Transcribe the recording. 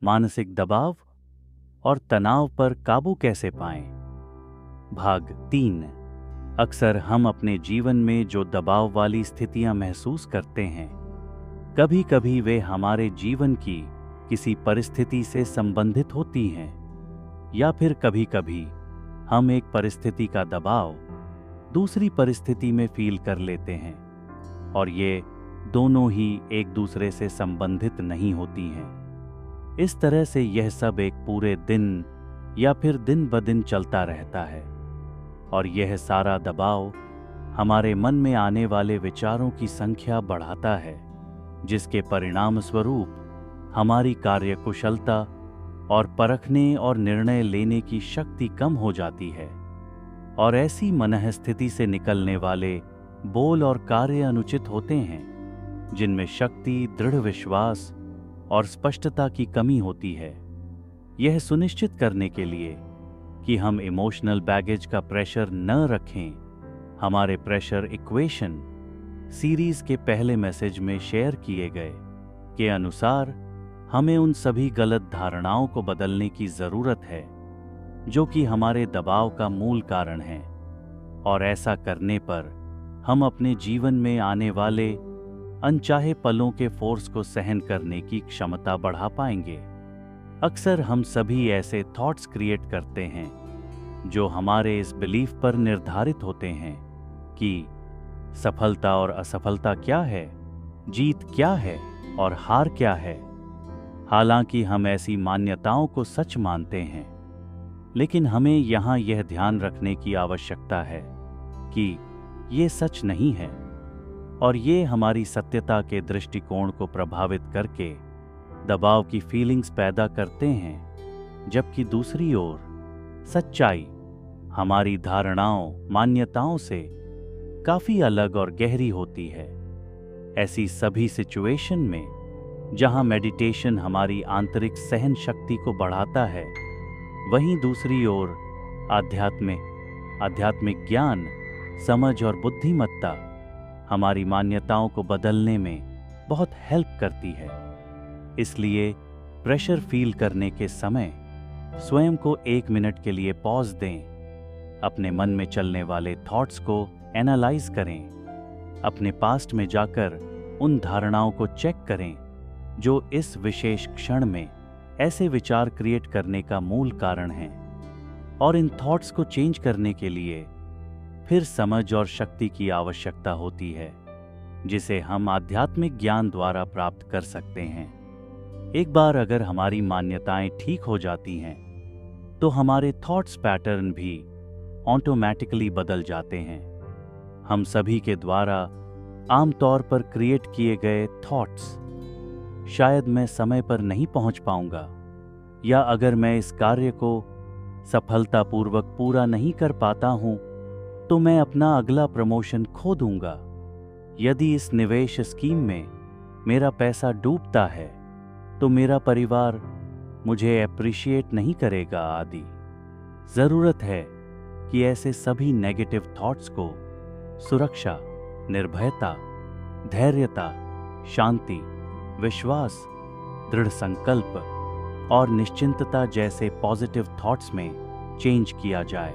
मानसिक दबाव और तनाव पर काबू कैसे पाएं। भाग 3। अक्सर हम अपने जीवन में जो दबाव वाली स्थितियां महसूस करते हैं, कभी कभी वे हमारे जीवन की किसी परिस्थिति से संबंधित होती हैं, या फिर कभी कभी हम एक परिस्थिति का दबाव दूसरी परिस्थिति में फील कर लेते हैं, और ये दोनों ही एक दूसरे से संबंधित नहीं होती हैं। इस तरह से यह सब एक पूरे दिन या फिर दिन ब दिन चलता रहता है, और यह सारा दबाव हमारे मन में आने वाले विचारों की संख्या बढ़ाता है, जिसके परिणाम स्वरूप हमारी कार्यकुशलता और परखने और निर्णय लेने की शक्ति कम हो जाती है, और ऐसी मनःस्थिति से निकलने वाले बोल और कार्य अनुचित होते हैं जिनमें शक्ति, दृढ़ विश्वास और स्पष्टता की कमी होती है। यह सुनिश्चित करने के लिए कि हम इमोशनल बैगेज का प्रेशर न रखें, हमारे प्रेशर इक्वेशन सीरीज के पहले मैसेज में शेयर किए गए के अनुसार हमें उन सभी गलत धारणाओं को बदलने की जरूरत है जो कि हमारे दबाव का मूल कारण है, और ऐसा करने पर हम अपने जीवन में आने वाले अनचाहे पलों के फोर्स को सहन करने की क्षमता बढ़ा पाएंगे। अक्सर हम सभी ऐसे थॉट्स क्रिएट करते हैं जो हमारे इस बिलीफ पर निर्धारित होते हैं कि सफलता और असफलता क्या है, जीत क्या है और हार क्या है। हालांकि हम ऐसी मान्यताओं को सच मानते हैं, लेकिन हमें यहाँ यह ध्यान रखने की आवश्यकता है कि ये सच नहीं है, और ये हमारी सत्यता के दृष्टिकोण को प्रभावित करके दबाव की फीलिंग्स पैदा करते हैं, जबकि दूसरी ओर सच्चाई हमारी धारणाओं, मान्यताओं से काफी अलग और गहरी होती है। ऐसी सभी सिचुएशन में जहां मेडिटेशन हमारी आंतरिक सहन शक्ति को बढ़ाता है, वहीं दूसरी ओर आध्यात्मिक ज्ञान, समझ और बुद्धिमत्ता हमारी मान्यताओं को बदलने में बहुत हेल्प करती है। इसलिए प्रेशर फील करने के समय स्वयं को 1 मिनट के लिए पॉज दें, अपने मन में चलने वाले थॉट्स को एनालाइज करें, अपने पास्ट में जाकर उन धारणाओं को चेक करें जो इस विशेष क्षण में ऐसे विचार क्रिएट करने का मूल कारण हैं, और इन थॉट्स को चेंज करने के लिए फिर समझ और शक्ति की आवश्यकता होती है, जिसे हम आध्यात्मिक ज्ञान द्वारा प्राप्त कर सकते हैं। एक बार अगर हमारी मान्यताएं ठीक हो जाती हैं, तो हमारे थॉट्स पैटर्न भी ऑटोमेटिकली बदल जाते हैं। हम सभी के द्वारा आमतौर पर क्रिएट किए गए थॉट्स, शायद मैं समय पर नहीं पहुंच पाऊंगा, या अगर मैं इस कार्य को सफलतापूर्वक पूरा नहीं कर पाता हूं तो मैं अपना अगला प्रमोशन खो दूंगा, यदि इस निवेश स्कीम में मेरा पैसा डूबता है तो मेरा परिवार मुझे अप्रिशिएट नहीं करेगा आदि। जरूरत है कि ऐसे सभी नेगेटिव थॉट्स को सुरक्षा, निर्भयता, धैर्यता, शांति, विश्वास, दृढ़ संकल्प और निश्चिंतता जैसे पॉजिटिव थॉट्स में चेंज किया जाए।